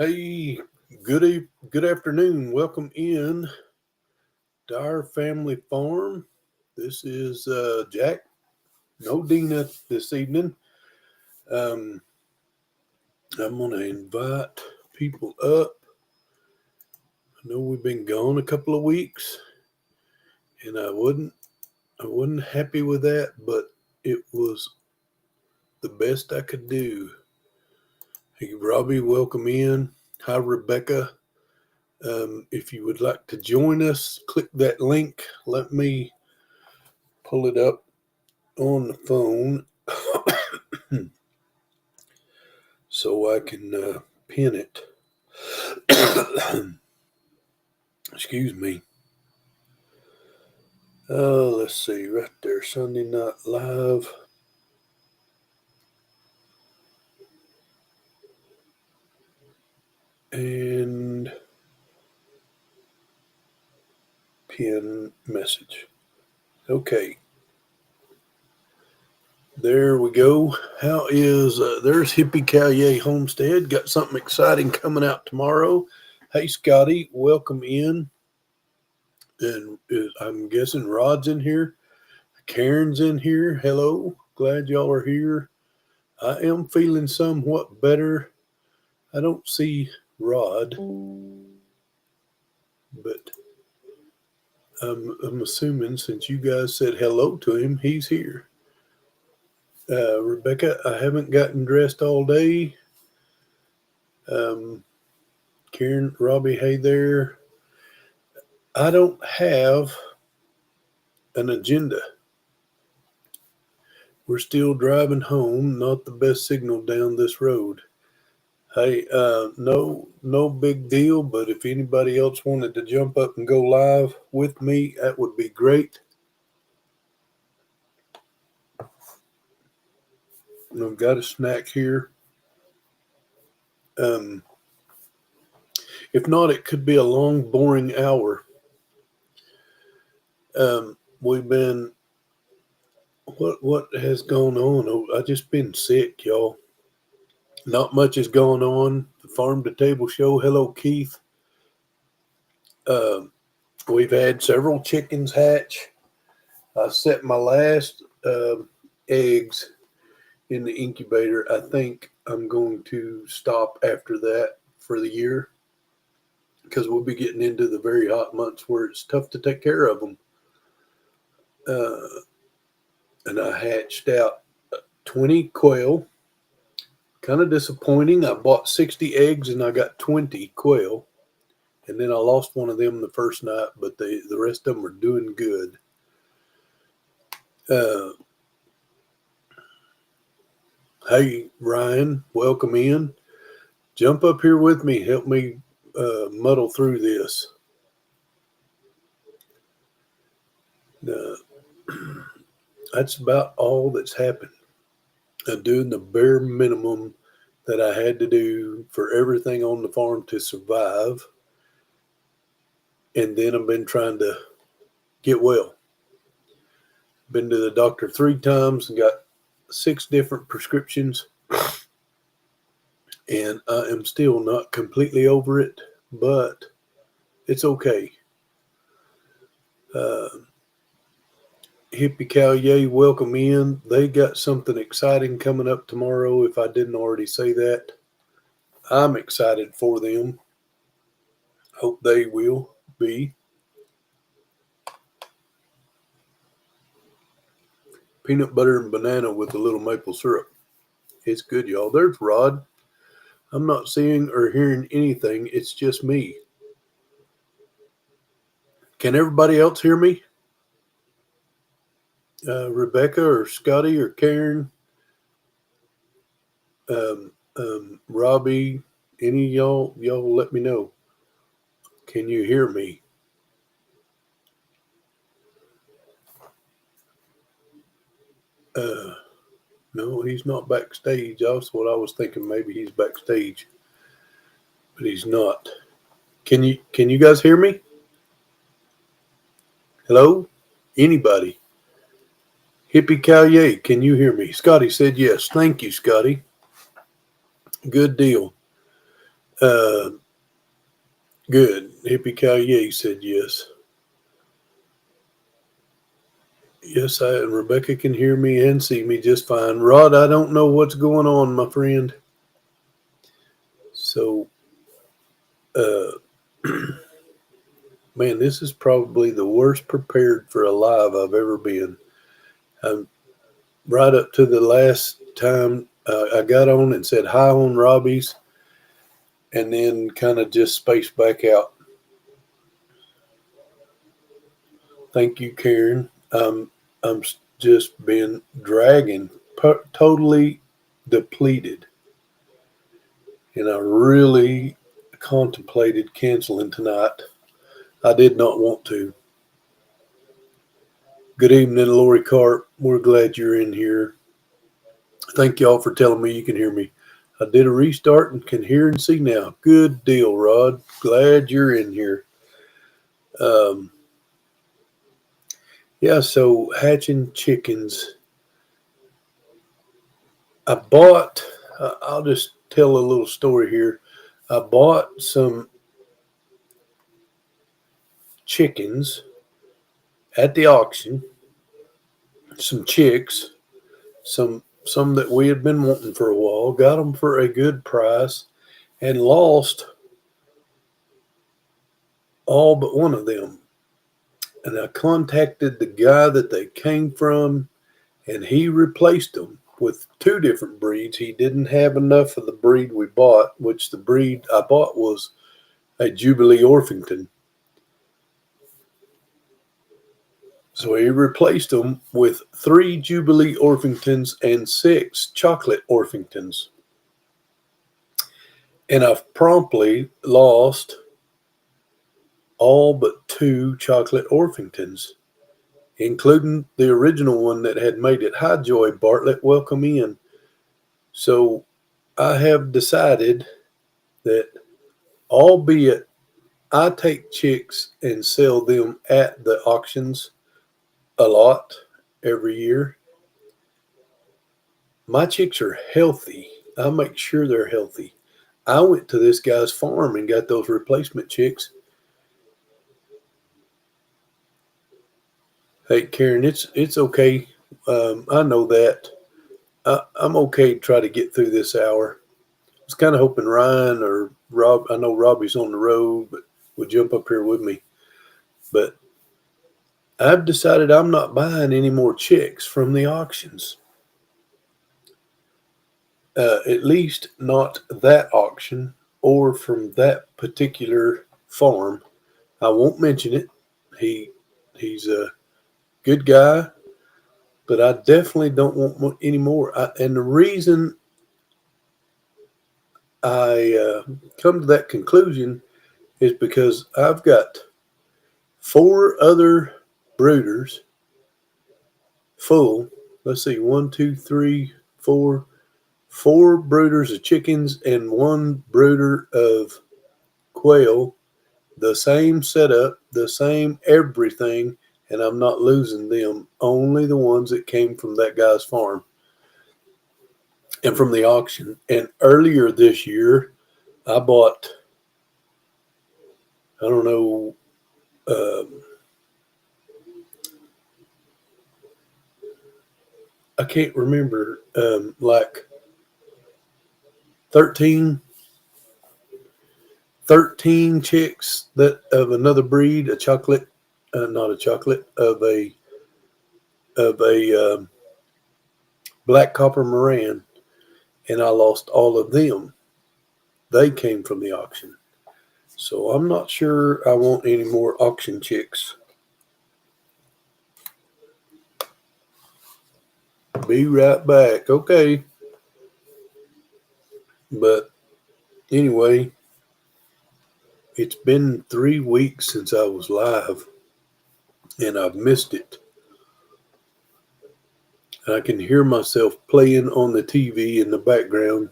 Hey, good afternoon. Welcome in Dyer Family Farm. This is Jack. No Deanna this evening. Um, I'm gonna invite people up. I know we've been gone a couple of weeks, and I wasn't happy with that, but it was the best I could do. Hey, Robbie, welcome in. Hi, Rebecca. If you would like to join us, click that link. Let me pull it up on the phone so I can pin it. Excuse me. Let's see, right there, Sunday Night Live. And pin message. Okay. There we go. How is, there's Hippie Callier Homestead. Got something exciting coming out tomorrow. Hey, Scotty, welcome in. And I'm guessing Rod's in here. Karen's in here. Hello. Glad y'all are here. I am feeling somewhat better. I don't see Rod, but I'm assuming since you guys said hello to him, he's here. Rebecca, I haven't gotten dressed all day. Karen, Robbie, hey there. I don't have an agenda. We're still driving home. Not the best signal down this road. Hey, no big deal. But if anybody else wanted to jump up and go live with me, that would be great. I've got a snack here. Um, if not, it could be a long, boring hour. We've been what has gone on? Oh, I just been sick, y'all. Not much has gone on. The farm to table show. Hello, Keith. Um, we've had several chickens hatch. I set my last eggs in the incubator. I think I'm going to stop after that for the year because we'll be getting into the very hot months where it's tough to take care of them. And I hatched out 20 quail. Kind of disappointing. I bought 60 eggs and I got 20 quail. And then I lost one of them the first night, but the rest of them are doing good. Uh, hey, Ryan, welcome in. Jump up here with me. Help me muddle through this. That's about all that's happened. I'm doing the bare minimum that I had to do for everything on the farm to survive. And then I've been trying to get well. Been to the doctor 3 times and got 6 different prescriptions. And I am still not completely over it, but it's okay. Hippie Callier, welcome in. They got something exciting coming up tomorrow, if I didn't already say that. I'm excited for them. Hope they will be. Peanut butter and banana with a little maple syrup. It's good, y'all. There's Rod. I'm not seeing or hearing anything. It's just me. Can everybody else hear me? Rebecca or Scotty or Karen, Robbie, any of y'all let me know. Can you hear me? No, he's not backstage. That's what I was thinking. Maybe he's backstage, but he's not. Can you guys hear me? Hello? Anybody? Hippie Callier, can you hear me? Scotty said yes. Thank you, Scotty. Good deal. Uh, Good. Hippie Kaye said yes. Yes, Rebecca can hear me and see me just fine. Rod, I don't know what's going on, my friend. So, uh, man, this is probably the worst prepared for a live I've ever been. Right up to the last time I got on and said hi on Robbie's, and then kind of just spaced back out. Thank you, Karen. I'm just been dragging, totally depleted, and I really contemplated canceling tonight. I did not want to. Good evening, Lori Carp. We're glad you're in here. Thank y'all for telling me you can hear me. I did a restart and can hear and see now. Good deal, Rod. Glad you're in here. Um, yeah, so hatching chickens. I bought, I'll just tell a little story here. I bought some chickens at the auction, some chicks, some that we had been wanting for a while, got them for a good price, and lost all but one of them. And I contacted the guy that they came from, and he replaced them with two different breeds. He didn't have enough of the breed we bought, which the breed I bought was a Jubilee Orpington. So he replaced them with 3 Jubilee Orpingtons and 6 chocolate Orpingtons. And I've promptly lost all but 2 chocolate Orpingtons, including the original one that had made it. Hi, Joy Bartlett. Welcome in. So I have decided that, albeit I take chicks and sell them at the auctions a lot every year, my chicks are healthy. I make sure they're healthy. I went to this guy's farm and got those replacement chicks. Hey, Karen, it's okay. I know that. I'm okay to try to get through this hour. I was kind of hoping Ryan or Rob, I know Robbie's on the road, but would jump up here with me. But I've decided I'm not buying any more chicks from the auctions. At least not that auction or from that particular farm. I won't mention it. He's a good guy, but I definitely don't want any more. And the reason I come to that conclusion is because I've got 4 other brooders full. Let's see, 1, 2, 3, 4. 4 brooders of chickens and 1 brooder of quail. The same setup, the same everything, and I'm not losing them. Only the ones that came from that guy's farm and from the auction. And earlier this year, I bought, I don't know, I can't remember, like 13 chicks that of another breed, a chocolate, not a chocolate, of a black copper Moran, and I lost all of them. They came from the auction. So I'm not sure I want any more auction chicks. Be right back. Okay. But anyway, it's been 3 weeks since I was live, and I've missed it. I can hear myself playing on the TV in the background.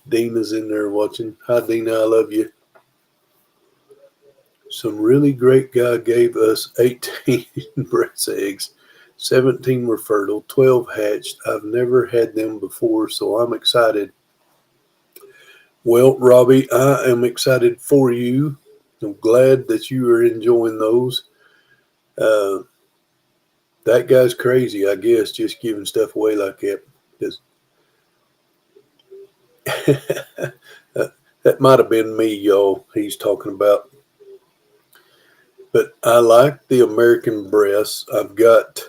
Dina's in there watching. Hi, Dina. I love you. Some really great guy gave us 18 breast eggs. 17 were fertile, 12 hatched. I've never had them before, so I'm excited. Well, Robbie, I am excited for you. I'm glad that you are enjoying those. Uh, that guy's crazy, I guess, just giving stuff away like that. 'Cause that might have been me, y'all, he's talking about. But I like the American breasts. I've got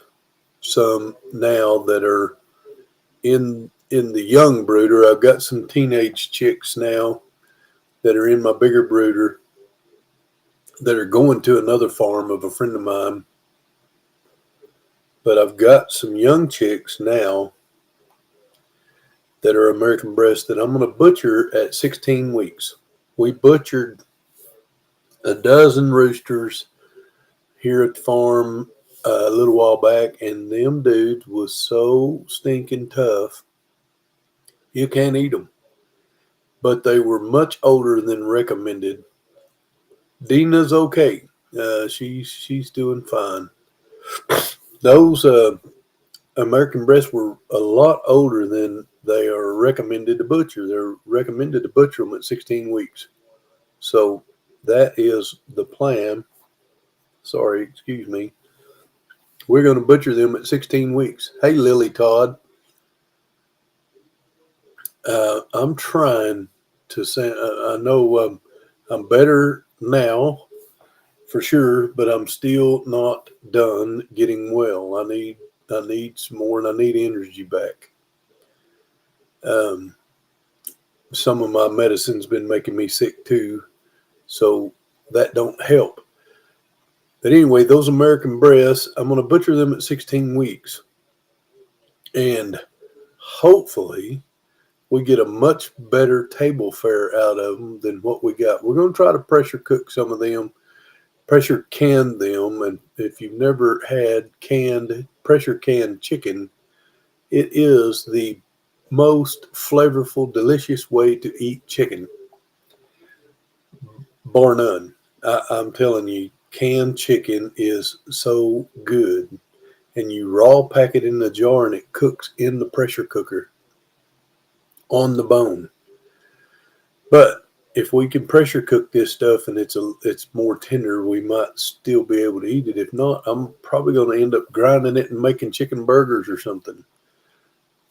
some now that are in the young brooder. I've got some teenage chicks now that are in my bigger brooder that are going to another farm of a friend of mine. But I've got some young chicks now that are American breasts that I'm going to butcher at 16 weeks. We butchered a dozen roosters here at the farm a little while back, and them dudes was so stinking tough, you can't eat them. But they were much older than recommended. Deanna's okay. She's doing fine. Those American breasts were a lot older than they are recommended to butcher. They're recommended to butcher them at 16 weeks. So that is the plan. Sorry, excuse me. We're going to butcher them at 16 weeks. Hey, Lily Todd. I'm trying to say, I know I'm better now for sure, but I'm still not done getting well. I need some more, and I need energy back. Um, some of my medicine's been making me sick too, so that don't help. But anyway, those American breasts, I'm going to butcher them at 16 weeks, and hopefully we get a much better table fare out of them than what we got. We're going to try to pressure cook some of them, pressure can them, and if you've never had pressure canned chicken, it is the most flavorful, delicious way to eat chicken, bar none. I'm telling you, canned chicken is so good. And you raw pack it in the jar and it cooks in the pressure cooker on the bone. But if we can pressure cook this stuff and it's more tender, we might still be able to eat it. If not, I'm probably going to end up grinding it and making chicken burgers or something.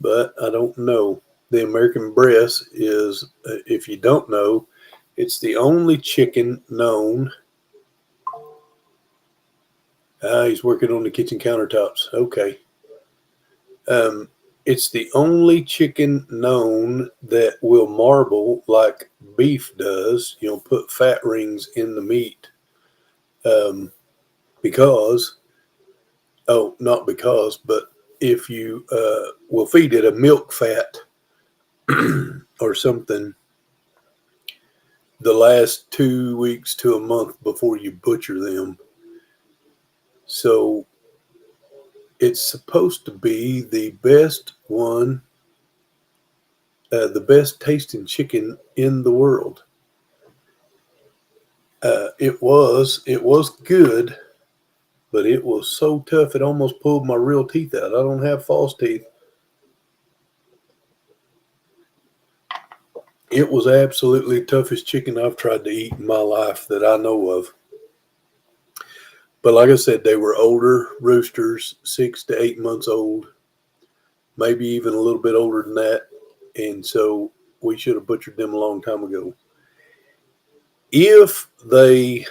But I don't know. The American breast is, if you don't know, it's the only chicken known. He's working on the kitchen countertops. Okay. Um, it's the only chicken known that will marble like beef does. Put fat rings in the meat. Um, because, oh, not because, but if you will feed it a milk fat or something the last 2 weeks to a month before you butcher them. So it's supposed to be the best one, the best tasting chicken in the world. It was good, but it was so tough it almost pulled my real teeth out. I don't have false teeth. It was absolutely toughest chicken I've tried to eat in my life that I know of. But like I said, they were older roosters, 6 to 8 months old, maybe even a little bit older than that. And so we should have butchered them a long time ago. If they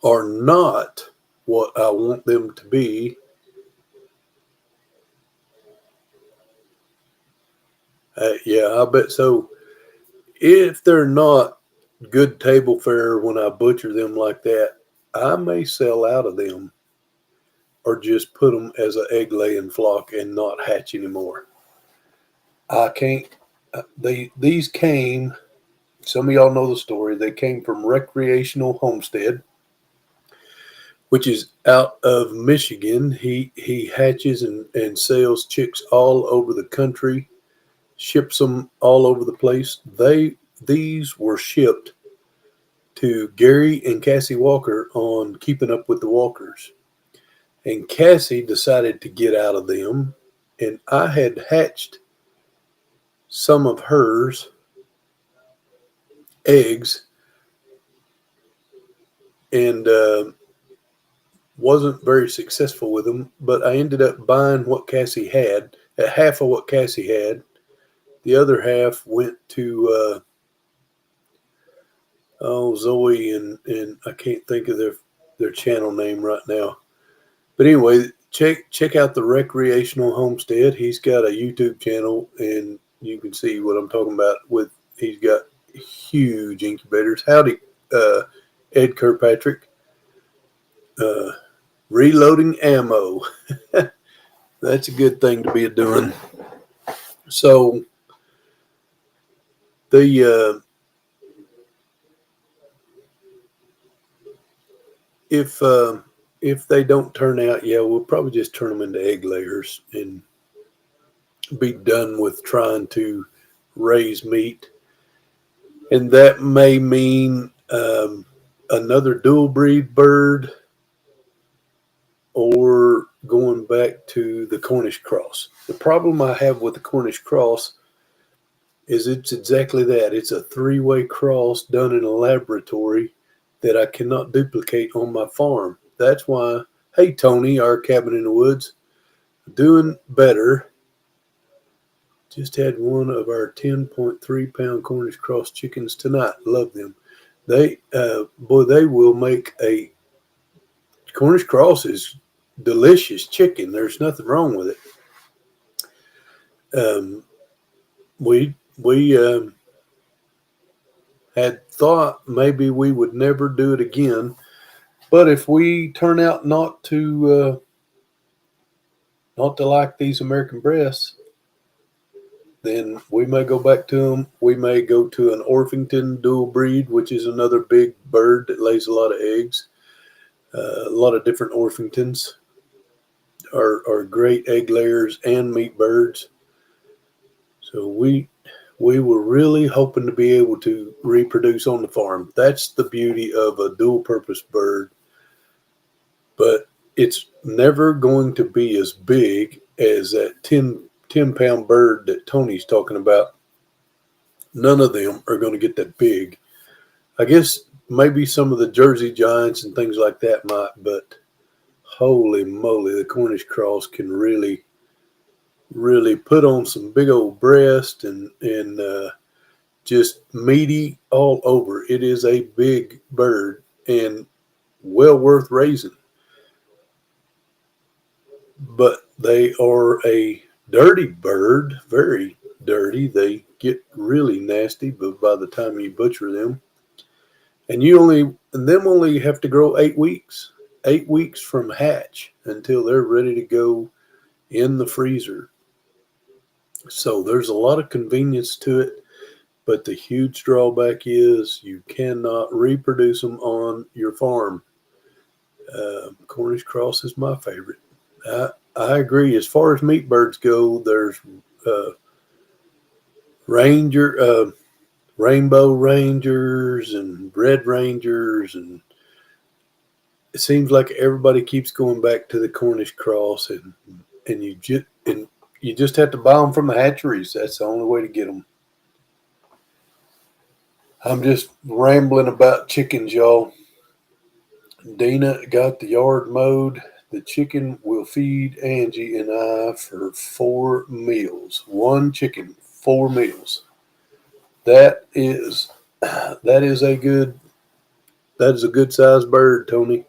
are not what I want them to be, yeah, I bet so. If they're not good table fare when I butcher them like that, I may sell out of them or just put them as an egg laying flock and not hatch anymore. I can't. These came. Some of y'all know the story. They came from Recreational Homestead, which is out of Michigan. He hatches and sells chicks all over the country, ships them all over the place. These were shipped to Gary and Cassie Walker on Keeping Up with the Walkers. And Cassie decided to get out of them. And I had hatched some of hers. eggs, and wasn't very successful with them. But I ended up buying what Cassie had, half of what Cassie had. The other half went to Zoe and I can't think of their channel name right now. But anyway, check out the Recreational Homestead. He's got a YouTube channel, and you can see what I'm talking about. He's got huge incubators. Howdy, Ed Kirkpatrick. Reloading ammo. That's a good thing to be doing. So the if they don't turn out, yeah, we'll probably just turn them into egg layers and be done with trying to raise meat. And that may mean another dual breed bird or going back to the Cornish cross. The problem I have with the Cornish cross is it's exactly that. It's a three-way cross done in a laboratory that I cannot duplicate on my farm. That's why, hey, Tony, our cabin in the woods, doing better. Just had one of our 10.3 pound Cornish cross chickens tonight. Love them. They will make a Cornish cross is delicious chicken. There's nothing wrong with it. We had thought maybe we would never do it again, but if we turn out not to like these American breasts, then we may go back to them. We may go to an Orpington dual breed, which is another big bird that lays a lot of eggs. A lot of different Orpingtons are great egg layers and meat birds. So we were really hoping to be able to reproduce on the farm. That's the beauty of a dual purpose bird. But it's never going to be as big as that 10 pound bird that Tony's talking about. None of them are going to get that big. I guess maybe some of the Jersey Giants and things like that might, but holy moly, the Cornish cross can really put on some big old breast and just meaty all over. It is a big bird and well worth raising. But they are a dirty bird, very dirty. They get really nasty, but by the time you butcher them, and them only have to grow 8 weeks. 8 weeks from hatch until they're ready to go in the freezer. So there's a lot of convenience to it, but the huge drawback is you cannot reproduce them on your farm. Cornish cross is my favorite. I agree. As far as meat birds go, there's rainbow rangers and red rangers, and it seems like everybody keeps going back to the Cornish cross, and you just have to buy them from the hatcheries. That's the only way to get them. I'm just rambling about chickens, y'all. Deanna got the yard mowed. The chicken will feed Angie and I for 4 meals. 1 chicken, 4 meals. That is a good sized bird, Tony.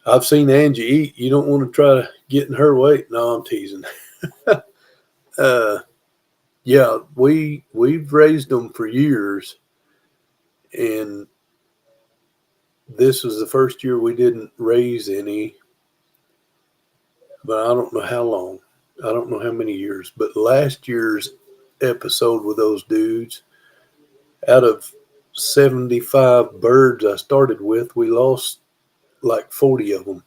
I've seen Angie eat. You don't want to try to get in her way. No, I'm teasing. Yeah, we've raised them for years, and this was the first year we didn't raise any. But I don't know how long. I don't know how many years. But last year's episode with those dudes, out of 75 birds I started with, we lost like 40 of them.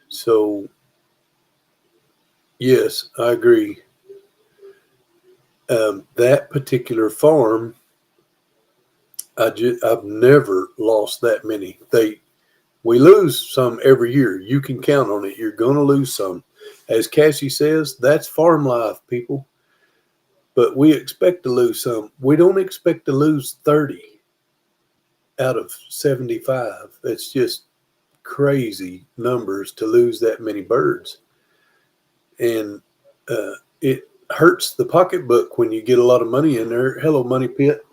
So, yes, I agree. That particular farm, I've never lost that many. We lose some every year. You can count on it. You're going to lose some. As Cassie says, that's farm life, people. but we expect to lose some. We don't expect to lose 30 out of 75. That's just crazy numbers to lose that many birds. And it hurts the pocketbook when you get a lot of money in there. Hello, Money Pit.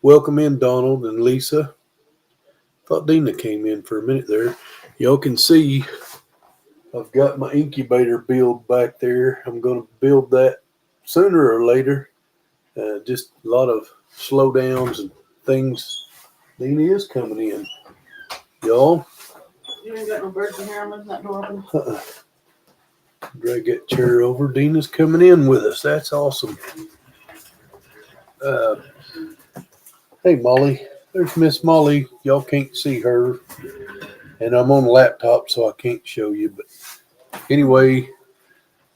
Welcome in, Donald and Lisa. Thought Dina came in for a minute there. Y'all can see I've got my incubator build back there. I'm going to build that sooner or later. Just a lot of slowdowns and things. Dina is coming in. Y'all. You ain't got no birds in here. I'm leaving that door open. Drag that chair over. Dina's coming in with us. That's awesome. Hey, Molly. There's Miss Molly. Y'all can't see her. And I'm on a laptop, so I can't show you. But anyway,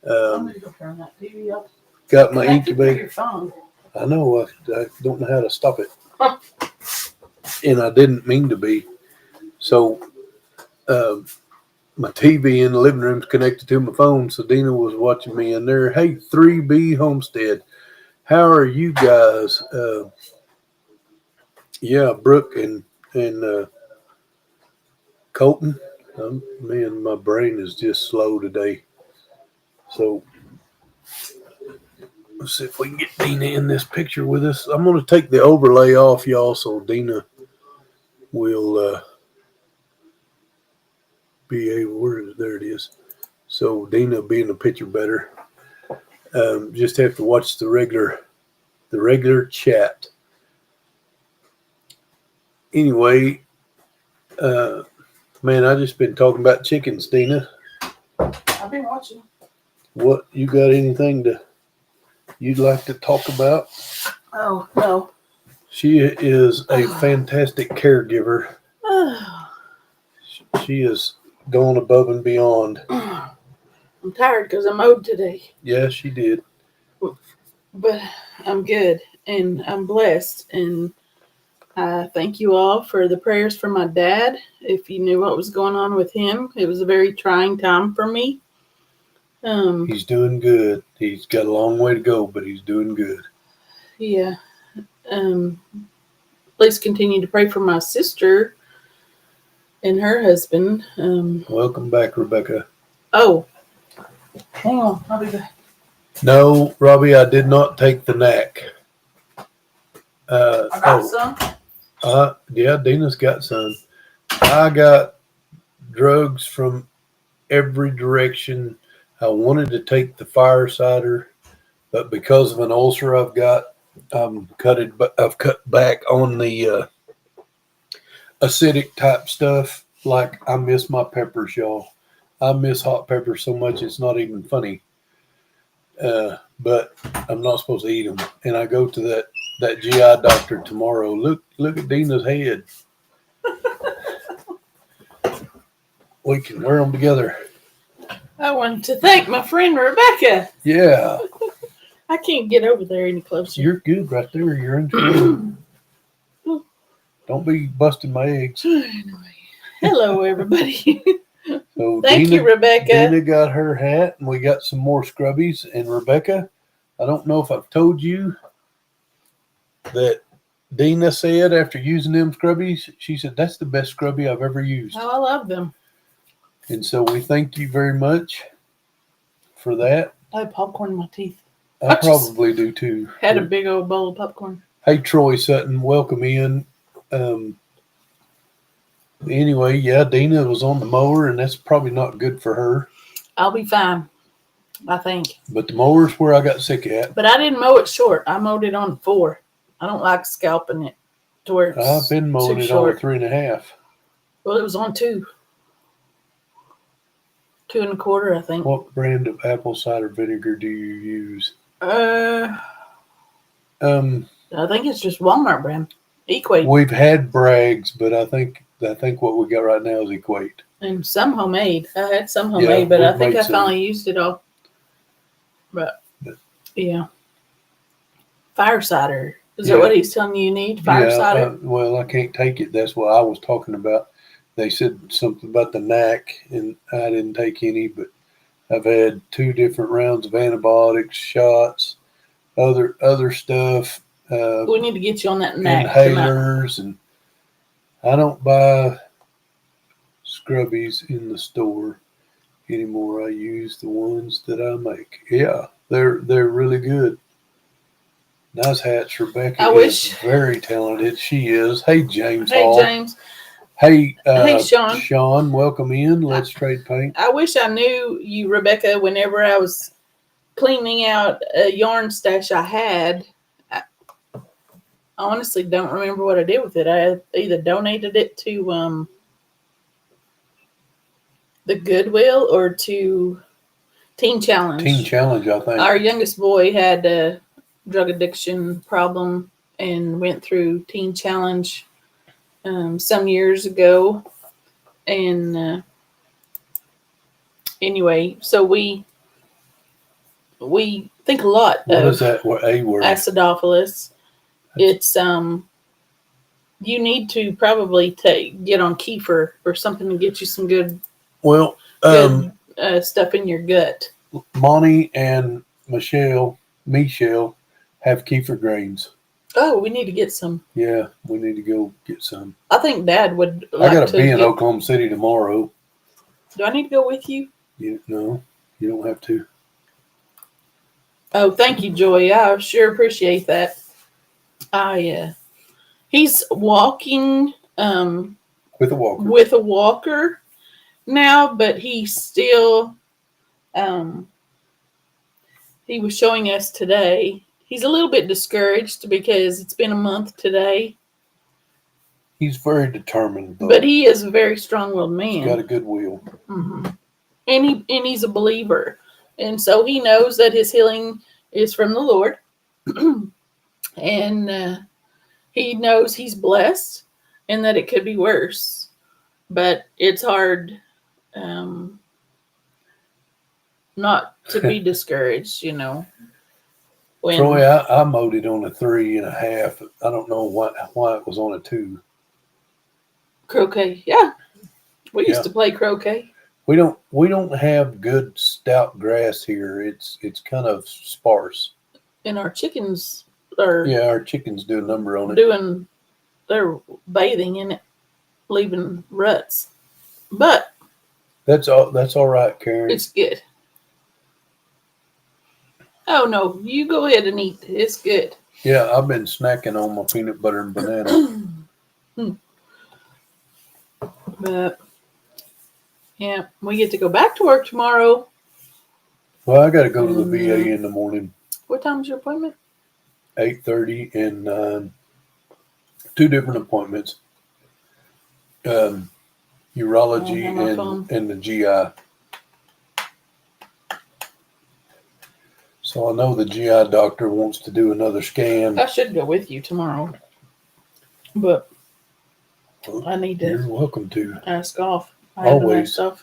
I'm going to go turn that TV up. got my incubator. Phone. I know. I don't know how to stop it. And I didn't mean to be. So my TV in the living room is connected to my phone. So Dina was watching me in there. Hey, 3B Homestead. How are you guys? Yeah, Brooke and Colton. Man, my brain is just slow today. So let's see if we can get Dina in this picture with us. I'm going to take the overlay off, y'all, so Dina will be able. There it is. So Dina will be in the picture better. Just have to watch the regular chat. Anyway, man, I just been talking about chickens, Dina. I've been watching. What, you got anything you'd like to talk about? Oh, no. She is a fantastic caregiver. She is going above and beyond. I'm tired because I mowed today. Yeah, she did. But I'm good and I'm blessed. And I thank you all for the prayers for my dad. If you knew what was going on with him, it was a very trying time for me. He's doing good. He's got a long way to go, but he's doing good. Yeah. Please continue to pray for my sister and her husband. Welcome back, Rebecca. Oh, hang on. I'll be back. No, Robbie, I did not take the knack. I got some. Yeah, Dina's got some. I got drugs from every direction. I wanted to take the fire cider, but because of an ulcer I've got, I've cut back on the acidic type stuff. Like, I miss my peppers, y'all. I miss hot peppers so much it's not even funny. But I'm not supposed to eat them. And I go to that GI doctor tomorrow. Look at Dina's head. We can wear them together. I want to thank my friend Rebecca. Yeah. I can't get over there any closer. You're good right there. You're in control. Don't be busting my eggs. Anyway. Hello, everybody. So Thank you, Rebecca. Dina got her hat, and we got some more scrubbies. And Rebecca, I don't know if I've told you that Dina said after using them scrubbies, she said, that's the best scrubby I've ever used. Oh, I love them. And so we thank you very much for that. I have popcorn in my teeth. I probably do too. Had a big old bowl of popcorn. Hey, Troy Sutton, welcome in. Anyway, yeah, Dina was on the mower, and that's probably not good for her. I'll be fine, I think. But the mower's where I got sick at. But I didn't mow it short. I mowed it on 4. I don't like scalping it to where it's I've been mowing it on 3.5. Well, it was on 2. 2 1/4, I think. What brand of apple cider vinegar do you use? I think it's just Walmart brand. Equate. We've had Bragg's, but I think what we got right now is Equate. And some homemade. I had some homemade, but I think I finally used it all. But yeah. Fire cider. Is that what he's telling you need? Fire cider? Well, I can't take it. That's what I was talking about. They said something about the knack, and I didn't take any, but I've had 2 different rounds of antibiotics, shots. other stuff, We need to get you on that knack tonight. inhalers, and I don't buy scrubbies in the store anymore. I use the ones that I make. Yeah, they're really good. Nice hats. Rebecca I is wish. very talented. She is. Hey, James Hey, Hall. James. Hey, Hey, Sean. Sean, welcome in. Let's trade paint. I wish I knew you, Rebecca, whenever I was cleaning out a yarn stash I had. I honestly don't remember what I did with it. I either donated it to the Goodwill or to Teen Challenge. Teen Challenge, I think. Our youngest boy had a drug addiction problem and went through Teen Challenge some years ago. And anyway, so we think a lot What of is that? What A word? acidophilus. It's you need to probably get on kefir or something to get you some good stuff in your gut. Monty and Michelle have kefir grains. Oh, we need to get some. Yeah, we need to go get some. I think Dad would I got to be in Oklahoma City tomorrow. Do I need to go with you? No, you don't have to. Oh, thank you, Joy. I sure appreciate that. He's walking with a walker. With a walker now, but he's still he was showing us today. He's a little bit discouraged because it's been a month today. He's very determined, though. But he is a very strong-willed man. He's got a good will. Mm-hmm. And he's a believer. And so he knows that his healing is from the Lord. And he knows he's blessed and that it could be worse. But it's hard not to be discouraged, you know. Troy, I mowed it on a 3.5. I don't know why it was on a 2. Croquet, yeah. We used to play croquet. We don't have good stout grass here. It's kind of sparse. And our chickens are our chickens do a number on it. They're bathing in it, leaving ruts. But that's all right, Karen. It's good. Oh no, you go ahead and eat. It's good. Yeah, I've been snacking on my peanut butter and banana. But yeah, we get to go back to work tomorrow. Well, I got to go to the VA in the morning. What time's your appointment? 8:30 and 9. 2 different appointments. Urology and the GI. So I know the GI doctor wants to do another scan. I should go with you tomorrow, but I need to. You're welcome to. Ask off. Always. I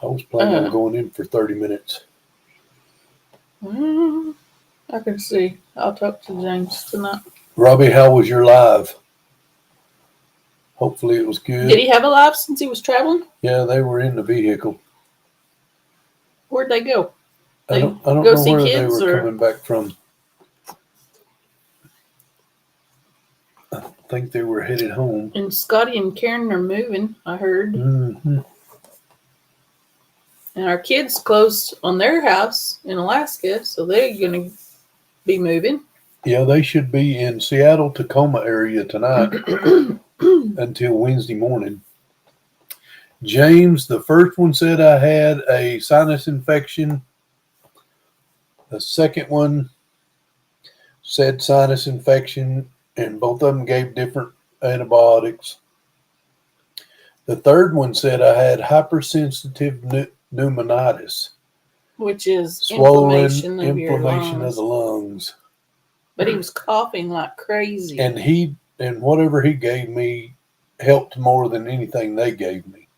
was planning on going in for 30 minutes. I can see. I'll talk to James tonight. Robbie, how was your live? Hopefully it was good. Did he have a live since he was traveling? Yeah, they were in the vehicle. Where'd they go? I don't know where they were coming back from. I think they were headed home. And Scotty and Karen are moving, I heard. Mm-hmm. And our kids closed on their house in Alaska, so they're going to be moving. Yeah, they should be in Seattle, Tacoma area tonight until Wednesday morning. James, the first one said I had a sinus infection. The second one said sinus infection, and both of them gave different antibiotics. The third one said I had hypersensitive pneumonitis, which is swollen inflammation of the lungs. But he was coughing like crazy. And whatever he gave me helped more than anything they gave me.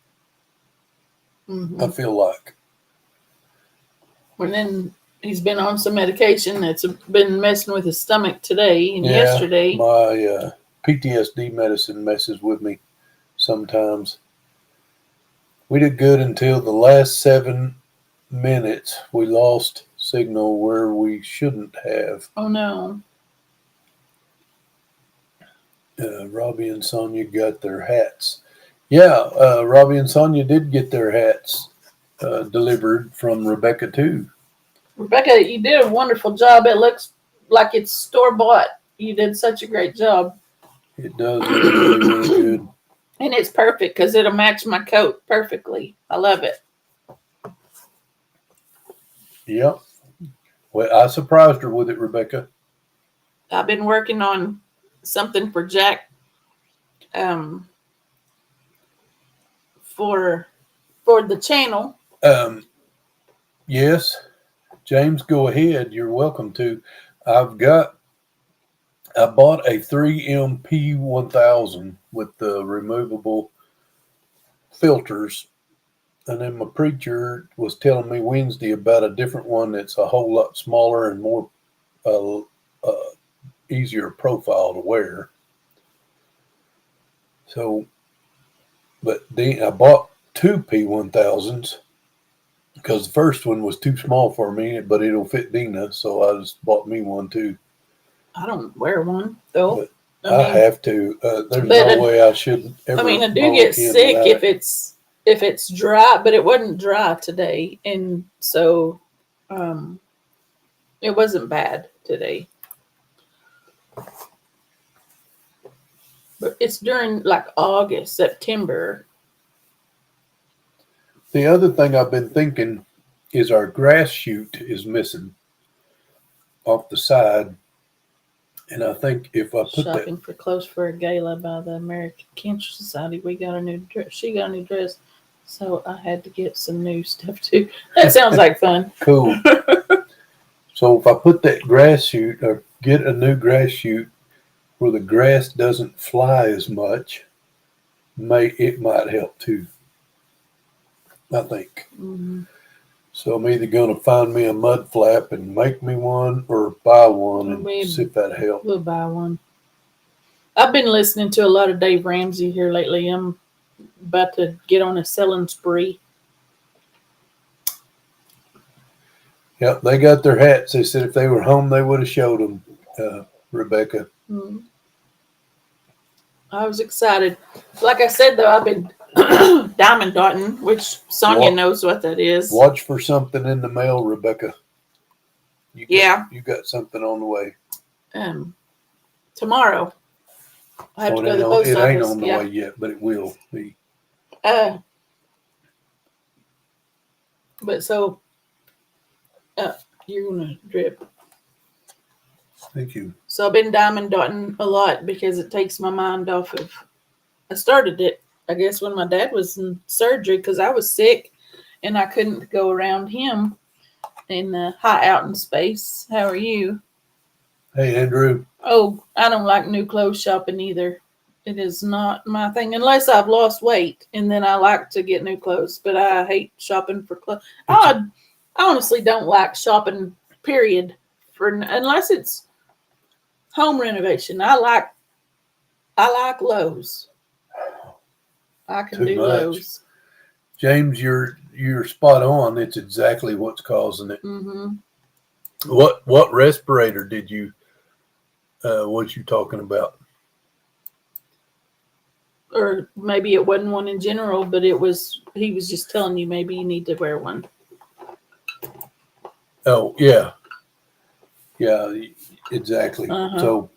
Mm-hmm. I feel like. And then he's been on some medication that's been messing with his stomach today and yesterday. My PTSD medicine messes with me sometimes. We did good until the last 7 minutes. We lost signal where we shouldn't have. Oh no. Robbie and Sonia got their hats. Yeah, Robbie and Sonia did get their hats delivered from Rebecca too. Rebecca, you did a wonderful job. It looks like it's store bought. You did such a great job. It does look really, really good. And it's perfect because it'll match my coat perfectly. I love it. Yep. Well, I surprised her with it, Rebecca. I've been working on something for Jack for the channel. Yes. James, go ahead. You're welcome to. I bought a 3M P1000 with the removable filters. And then my preacher was telling me Wednesday about a different one that's a whole lot smaller and more easier profile to wear. So, but I bought two P1000s because the first one was too small for me, but it'll fit Deanna, so I just bought me one too. I don't wear one though. But I have to. There's no way I should ever. I mean, I do get sick if it's dry, but it wasn't dry today, and so it wasn't bad today. But it's during like August, September. The other thing I've been thinking is our grass chute is missing off the side. And I think if I put Shopping for clothes for a gala by the American Cancer Society, we got a new dress. She got a new dress, so I had to get some new stuff too. That sounds like fun. Cool. So if I put that grass chute or get a new grass chute where the grass doesn't fly as much, it might help too. I think. Mm-hmm. So I'm either going to find me a mud flap and make me one or buy one and see if that helps. We'll buy one. I've been listening to a lot of Dave Ramsey here lately. I'm about to get on a selling spree. Yep, they got their hats. They said if they were home, they would have showed them, Rebecca. Mm-hmm. I was excited. Like I said, though, I've been diamond dotting, which Sonia knows what that is. Watch for something in the mail, Rebecca. You got something on the way. Tomorrow. I have to go to the post office. It ain't on the way yet, but it will be. But so, you're gonna drip. Thank you. So I've been diamond dotting a lot because it takes my mind off of. I started it, I guess, when my dad was in surgery because I was sick and I couldn't go around him in high out in space. How are you? Hey, Andrew. Oh, I don't like new clothes shopping either. It is not my thing unless I've lost weight, and then I like to get new clothes. But I hate shopping for clothes. I honestly don't like shopping. Period. Unless it's home renovation. I like Lowe's. I can do Lowe's. James, you're spot on. It's exactly what's causing it. Mm-hmm. What respirator did you? What you talking about? Or maybe it wasn't one in general, but he was just telling you maybe you need to wear one. Oh yeah, exactly. Uh-huh. So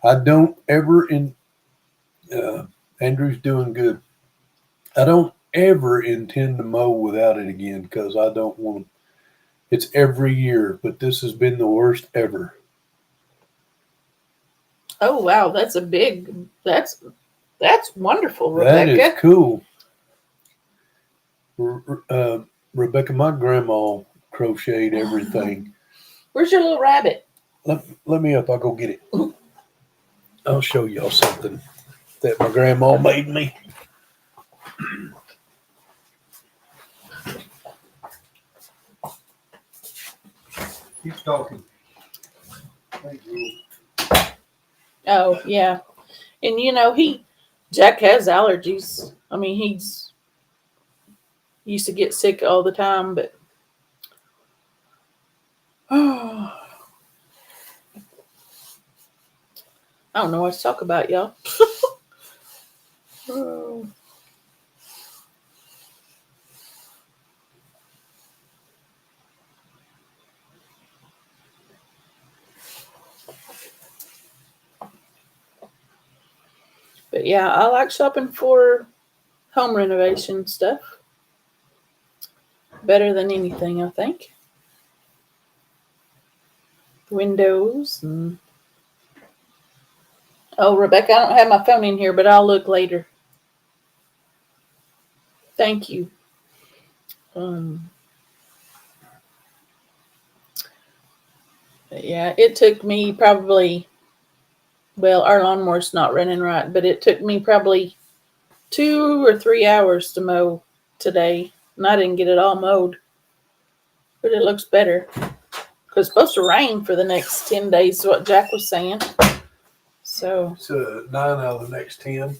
I don't ever Andrew's doing good. I don't ever intend to mow without it again because I don't want. It's every year, but this has been the worst ever. Oh wow, that's wonderful, Rebecca. That is cool. Rebecca, my grandma crocheted everything. Where's your little rabbit? Let me up. I'll go get it. I'll show y'all something that my grandma made me. Keep talking. Thank you. Oh yeah, and Jack has allergies. I mean, he used to get sick all the time, but I don't know what to talk about, y'all. Oh. But yeah, I like shopping for home renovation stuff. Better than anything, I think. Windows and oh, Rebecca, I don't have my phone in here, but I'll look later. Thank you. Yeah, it took me probably, well, our lawnmower's not running right, but it took me probably 2 or 3 hours to mow today. And I didn't get it all mowed, but it looks better. Because it's supposed to rain for the next 10 days, is what Jack was saying. So It's 9 out of the next 10.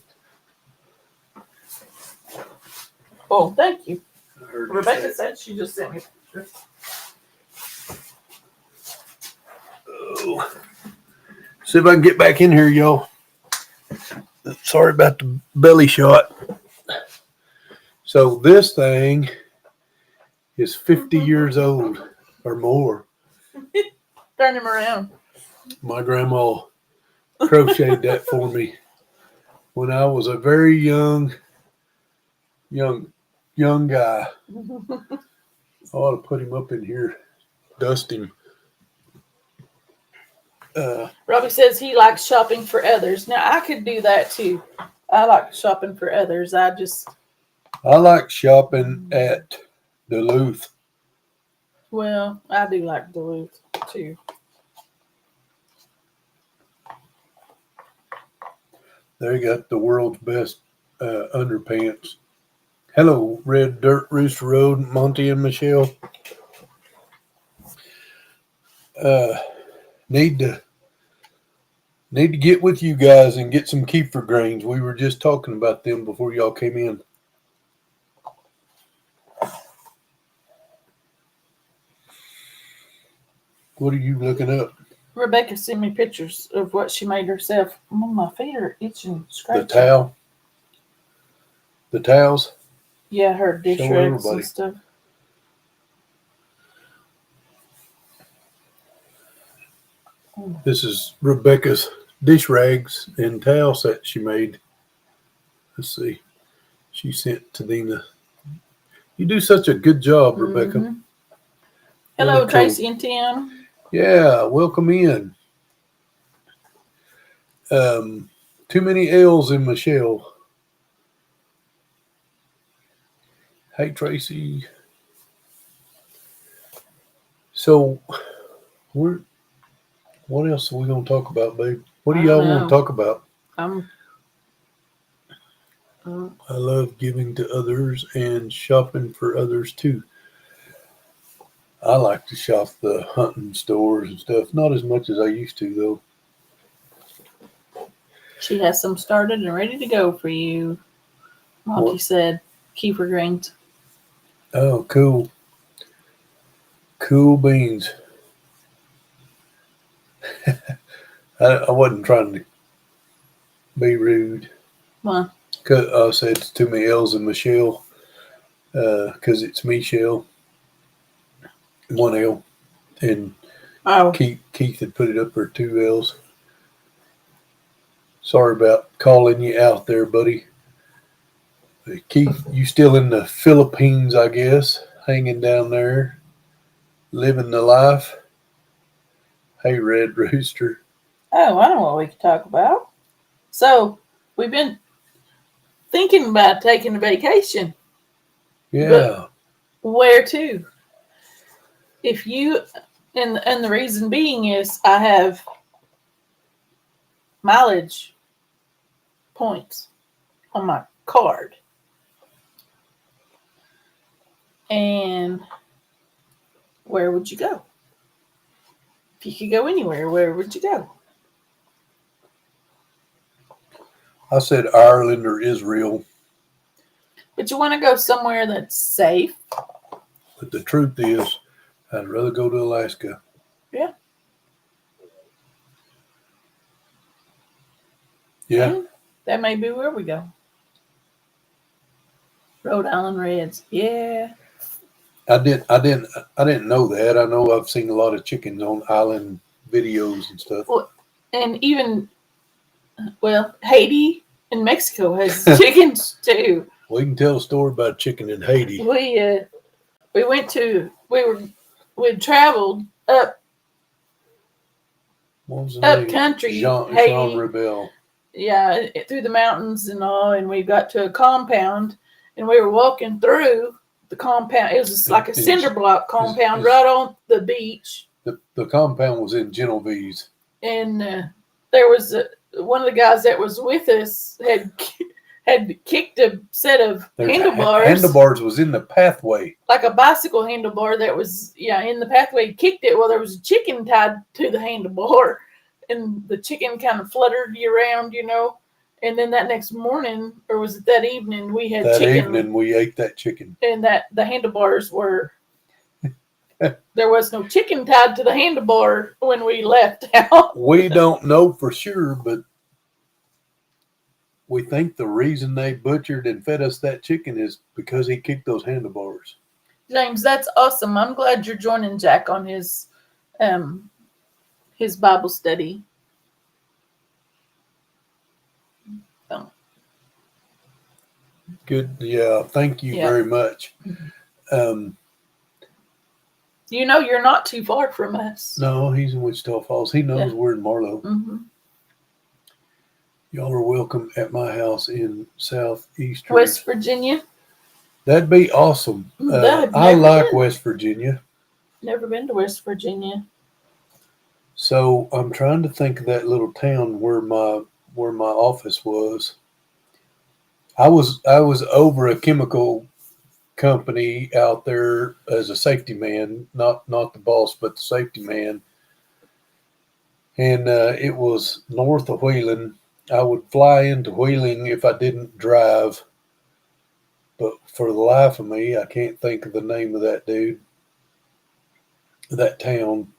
oh, thank you. I heard you Rebecca say. said she just sent me a picture. Oh. See if I can get back in here, y'all. Sorry about the belly shot. So this thing is 50 years old or more. Turn him around. My grandma crocheted that for me when I was a very young guy. I ought to put him up in here, dust him. Robbie says he likes shopping for others. Now I could do that too. I like shopping for others. I like shopping at Duluth. Well, I do like Duluth too. They got the world's best underpants. Hello, Red Dirt Rooster Road, Monty and Michelle. Need to get with you guys and get some kefir grains. We were just talking about them before y'all came in. What are you looking up? Rebecca sent me pictures of what she made herself. My feet are itching, scratching. The towels. Yeah, her dish Show rags everybody. and stuff. This is Rebecca's dish rags and towel set she made. Let's see. She sent to Deanna. You do such a good job, Rebecca. Mm-hmm. Hello, Really cool. Tracy and Tim. Yeah, welcome in. Too many L's in Michelle. Hey, Tracy. So, what else are we going to talk about, babe? What do y'all want to talk about? I love giving to others and shopping for others too. I like to shop the hunting stores and stuff. Not as much as I used to, though. She has some started and ready to go for you. Monty said, kefir grains. Oh, cool. Cool beans. I wasn't trying to be rude. Why? Cause I said too many L's in Michelle. Because it's Michelle. 1 L. And Keith had put it up for 2 L's. Sorry about calling you out there, buddy. Keith, you still in the Philippines, I guess, hanging down there, living the life. Hey, Red Rooster. Oh, I know what we could talk about. So, we've been thinking about taking a vacation. Yeah. But where to? If you, and the reason being is I have mileage points on my card. And where would you go? If you could go anywhere, where would you go? I said Ireland or Israel. But you want to go somewhere that's safe. But the truth is, I'd rather go to Alaska. Yeah. Yeah. And that may be where we go. Rhode Island Reds. Yeah. I didn't know that. I know I've seen a lot of chickens on island videos and stuff. Well, and even, Haiti and Mexico has chickens too. We can tell a story about a chicken in Haiti. We traveled up What was the name? country, Jean Haiti. Rebel. Yeah, through the mountains and all, and we got to a compound, and we were walking through the compound. It was just like a cinder block compound right on the beach. The compound was in Genovese. And there was one of the guys that was with us had kicked a set of handlebars. Handlebars was in the pathway. Like a bicycle handlebar that was, in the pathway. He kicked it. Well, there was a chicken tied to the handlebar, and the chicken kind of fluttered around, And then that next morning, or was it that evening, we had chicken. That evening, we ate that chicken. And that the handlebars were... There was no chicken tied to the handlebar when we left out. We don't know for sure, but we think the reason they butchered and fed us that chicken is because he kicked those handlebars. James, that's awesome. I'm glad you're joining Jack on his Bible study. Oh. Good. Yeah. Thank you very much. You're not too far from us. No, he's in Wichita Falls. He knows we're in Marlow. Mm-hmm. Y'all are welcome at my house in Southeast West Virginia. That'd be awesome. I like West Virginia. Never been to West Virginia. So I'm trying to think of that little town where my office was. I was over a chemical company out there as a safety man, not the boss, but the safety man. And it was north of Wheeling. I would fly into Wheeling if I didn't drive. But for the life of me, I can't think of the name of that town.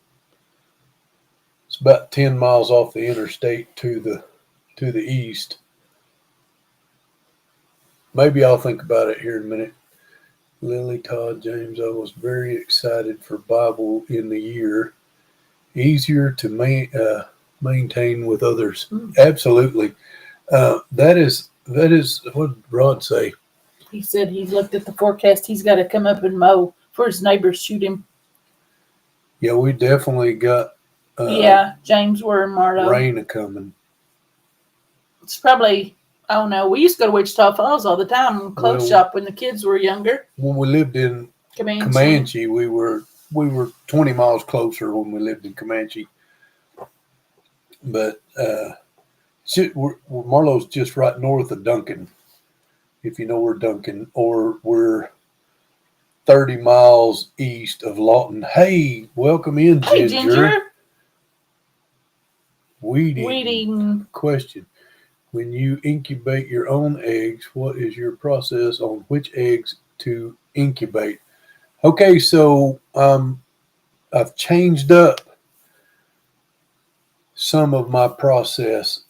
It's about 10 miles off the interstate to the east. Maybe I'll think about it here in a minute. Lily Todd James, I was very excited for Bible in the year. Easier to maintain with others. Absolutely. That is what did Rod say? He said he looked at the forecast. He's got to come up and mow before his neighbors shoot him. Yeah, we definitely got James, we're in Marlow. Rain coming. It's probably, I don't know. We used to go to Wichita Falls all the time and clothes shop when the kids were younger. When we lived in Comanche, we were 20 miles closer when we lived in Comanche. But Marlow's just right north of Duncan, if you know where Duncan, or we're 30 miles east of Lawton. Hey, welcome in, Ginger. Hey, Ginger. Weeding. Question. When you incubate your own eggs, what is your process on which eggs to incubate? Okay, so I've changed up some of my process.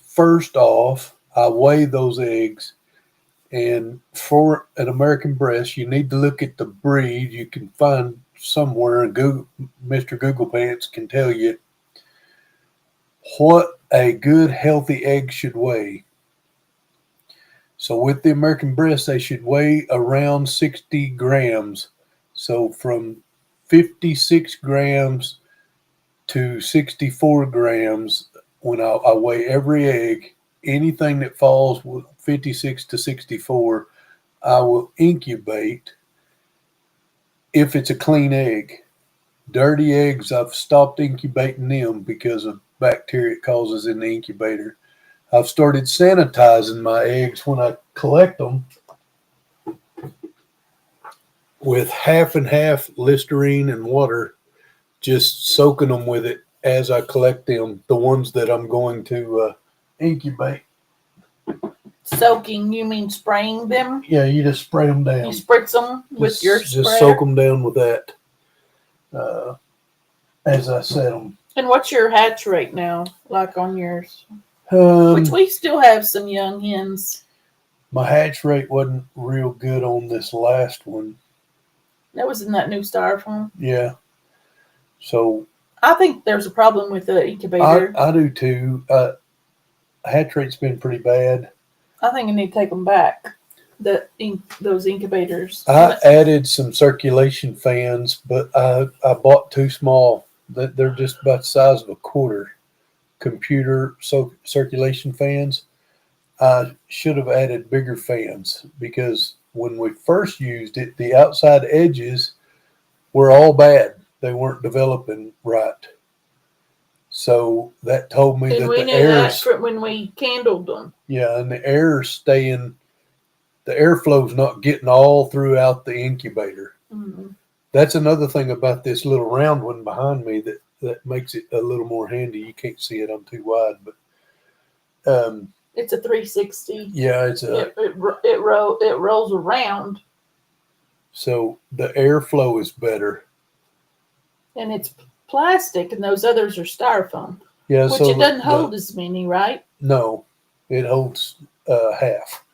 First off, I weigh those eggs, and for an American breast, you need to look at the breed. You can find somewhere, and Mr. Google Pants can tell you what a good healthy egg should weigh. So with the American breast, they should weigh around 60 grams. So from 56 grams to 64 grams, when I weigh every egg, anything that falls with 56 to 64, I will incubate if it's a clean egg. Dirty eggs, I've stopped incubating them because of bacteria it causes in the incubator. I've started sanitizing my eggs when I collect them with half and half Listerine and water, just soaking them with it as I collect them, the ones that I'm going to incubate. Soaking, you mean spraying them? Yeah, you just spray them down. You spritz them with your sprayer? Just soak them down with that as I set them. And what's your hatch rate now, like on yours? Which we still have some young hens. My hatch rate wasn't real good on this last one. That was in that new styrofoam. Yeah. So I think there's a problem with the incubator. I do too. Hatch rate's been pretty bad. I think I need to take them back. Those incubators. I added some circulation fans, but I bought too small. They're just about the size of a quarter. Computer circulation fans. I should have added bigger fans because when we first used it, the outside edges were all bad. They weren't developing right. So that told me and that we the knew air, that when we candled them. yeah, and the air's staying, the airflow's not getting all throughout the incubator. Mm-hmm. That's another thing about this little round one behind me that makes it a little more handy. You can't see it; I'm too wide, but it's a 360. yeah, it's a it rolls around, so the airflow is better. And it's plastic, and those others are styrofoam. Yeah, which so it doesn't hold as many, right? No, it holds half.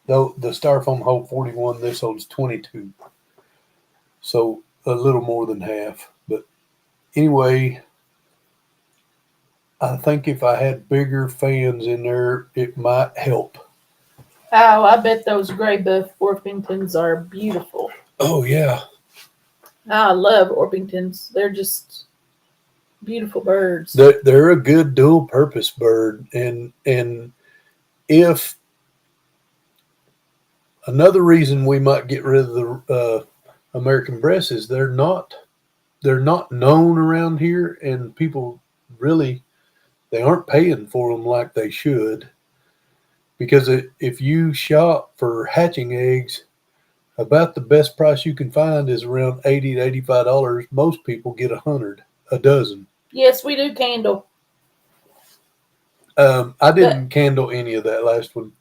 Though the styrofoam hold 41, this holds 22. So a little more than half. But anyway, I think if I had bigger fans in there, it might help. Oh, I bet those gray buff Orpingtons are beautiful. Oh yeah, I love Orpingtons. They're just beautiful birds. they're a good dual purpose bird, and if another reason we might get rid of the American breast is they're not known around here, and people really they aren't paying for them like they should. Because if you shop for hatching eggs, about the best price you can find is around $80 to $85. Most people get 100 a dozen. Yes, we do candle. I didn't candle any of that last one.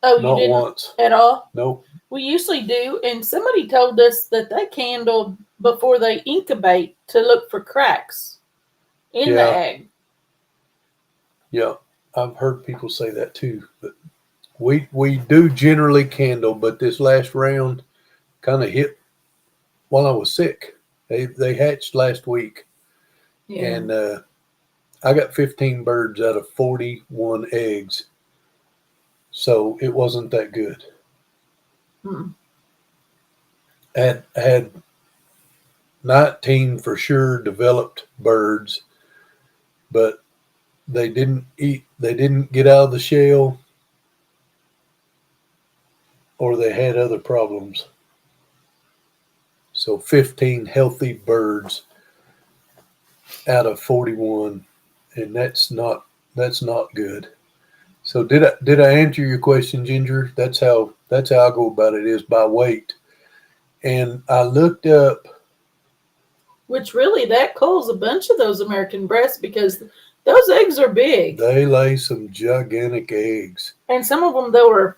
Oh, not you didn't once at all? Nope. We usually do, and somebody told us that they candle before they incubate to look for cracks in the egg. Yeah, I've heard people say that too. But we do generally candle, but this last round kind of hit while I was sick. They hatched last week, and I got 15 birds out of 41 eggs, so it wasn't that good. Had 19 for sure developed birds, but they didn't get out of the shell, or they had other problems. So 15 healthy birds out of 41, and that's not good. So did I answer your question, Ginger? That's how I go about it, is by weight. And I looked up, which really that culls a bunch of those American breasts because those eggs are big. They lay some gigantic eggs, and some of them though are.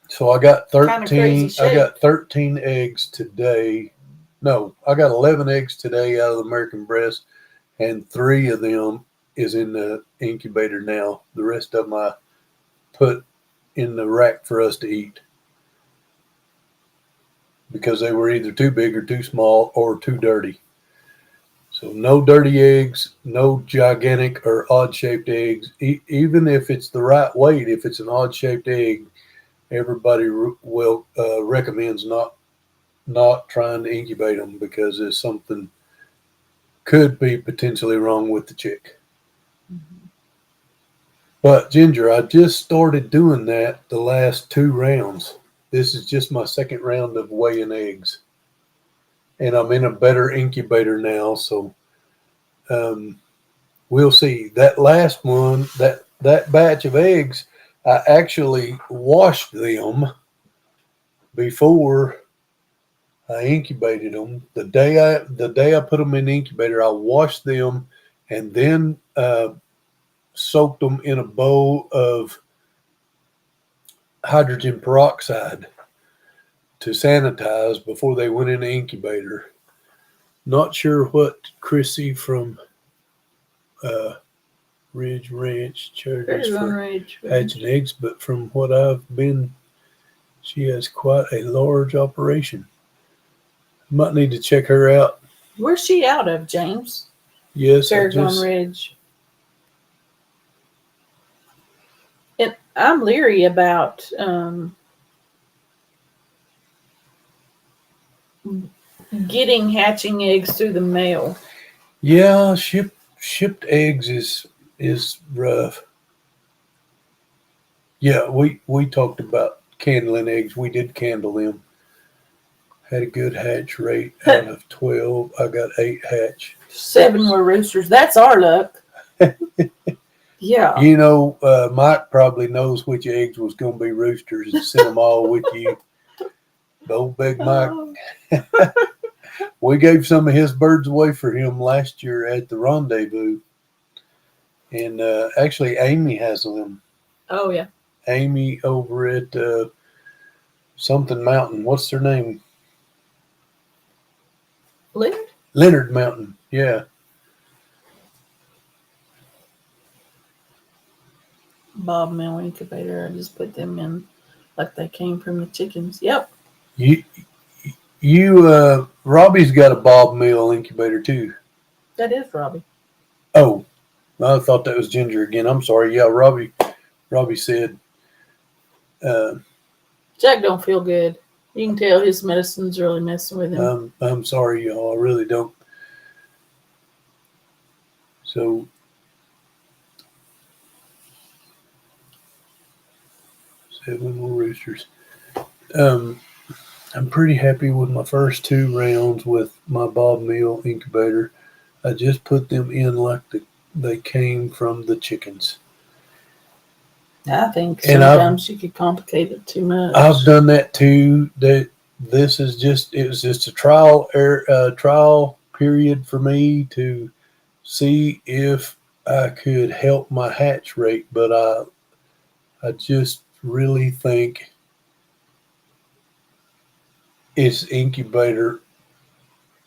So I got 13. I got 13 eggs today. No, I got 11 eggs today out of the American breast, and 3 of them is in the incubator now. The rest of them I put in the rack for us to eat because they were either too big or too small or too dirty. So no dirty eggs, no gigantic or odd-shaped eggs. Even if it's the right weight, if it's an odd-shaped egg, everybody will recommends not trying to incubate them because there's something could be potentially wrong with the chick. Mm-hmm. But Ginger, I just started doing that the last 2 rounds. This is just my second round of weighing eggs, and I'm in a better incubator now. So we'll see. That last one, that batch of eggs, I actually washed them before I incubated them. The day I put them in the incubator, I washed them and then soaked them in a bowl of hydrogen peroxide to sanitize before they went in the incubator. Not sure what Chrissy from Ridge Ranch charities Critters on for Ridge. hatching eggs, but from what I've been, she has quite a large operation. Might need to check her out. Where's she out of, James? Yes, Paragon Ridge. And I'm leery about getting hatching eggs through the mail. Yeah, shipped eggs is rough. Yeah, we talked about candling eggs. We did candle them. Had a good hatch rate out of 12. I got 8 hatch. 7 were roosters. That's our luck. Yeah. You know, Mike probably knows which eggs was going to be roosters and sent them all with you. The old big Mike. We gave some of his birds away for him last year at the rendezvous. And actually, Amy has them. Oh, yeah. Amy over at something mountain. What's their name? Leonard? Leonard Mountain. Yeah. Bob Mill incubator. I just put them in like they came from the chickens. Yep. Robbie's got a Bob Mill incubator too. That is Robbie. Oh, I thought that was Ginger again. I'm sorry. Yeah, Robbie said. Jack don't feel good. You can tell his medicine's really messing with him. I'm sorry, y'all. I really don't. So, 7 more roosters. I'm pretty happy with my first 2 rounds with my Bob Mill incubator. I just put them in like they came from the chickens. I think sometimes you could complicate it too much. I've done that too. It was just a trial period for me to see if I could help my hatch rate, but I just really think it's incubator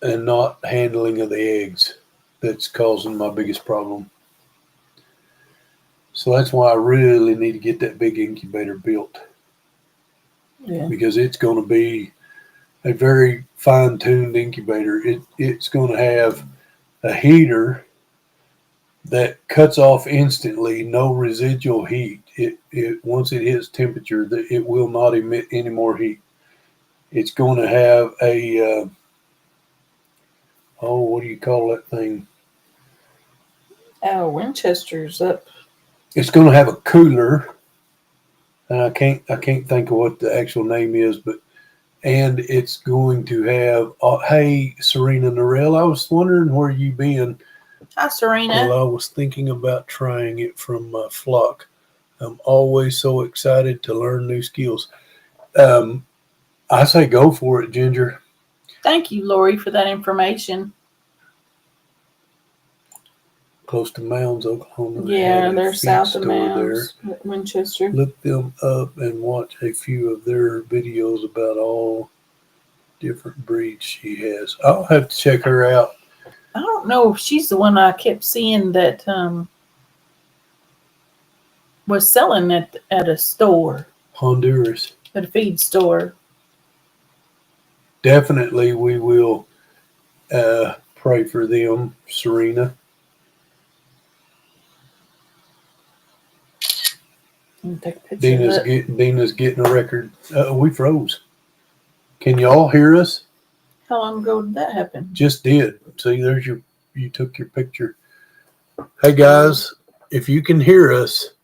and not handling of the eggs that's causing my biggest problem. So that's why I really need to get that big incubator built. Yeah. Because it's going to be a very fine-tuned incubator. It's going to have a heater that cuts off instantly, no residual heat. It once it hits temperature, it will not emit any more heat. It's going to have a what do you call that thing? Oh, Winchester's up. It's going to have a cooler, and I can't think of what the actual name is, and it's going to have. Hey, Serena Norell, I was wondering where you been. Hi, Serena. Well, I was thinking about trying it from my flock. I'm always so excited to learn new skills. I say go for it, Ginger. Thank you, Lori, for that information. Close to Mounds, Oklahoma. Yeah, they're south of Mounds, Winchester. Look them up and watch a few of their videos about all different breeds she has. I'll have to check her out. I don't know if she's the one I kept seeing that was selling at a store. Honduras. At a feed store. Definitely we will pray for them, Serena. Take a picture Deanna's getting a record. We froze. Can y'all hear us? How long ago did that happen? Just did. See, there's you took your picture. Hey guys, if you can hear us,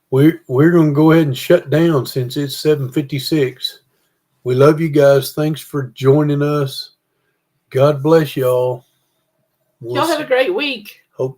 we're going to go ahead and shut down since it's 7:56. We love you guys. Thanks for joining us. God bless y'all. Y'all have a great week. Hope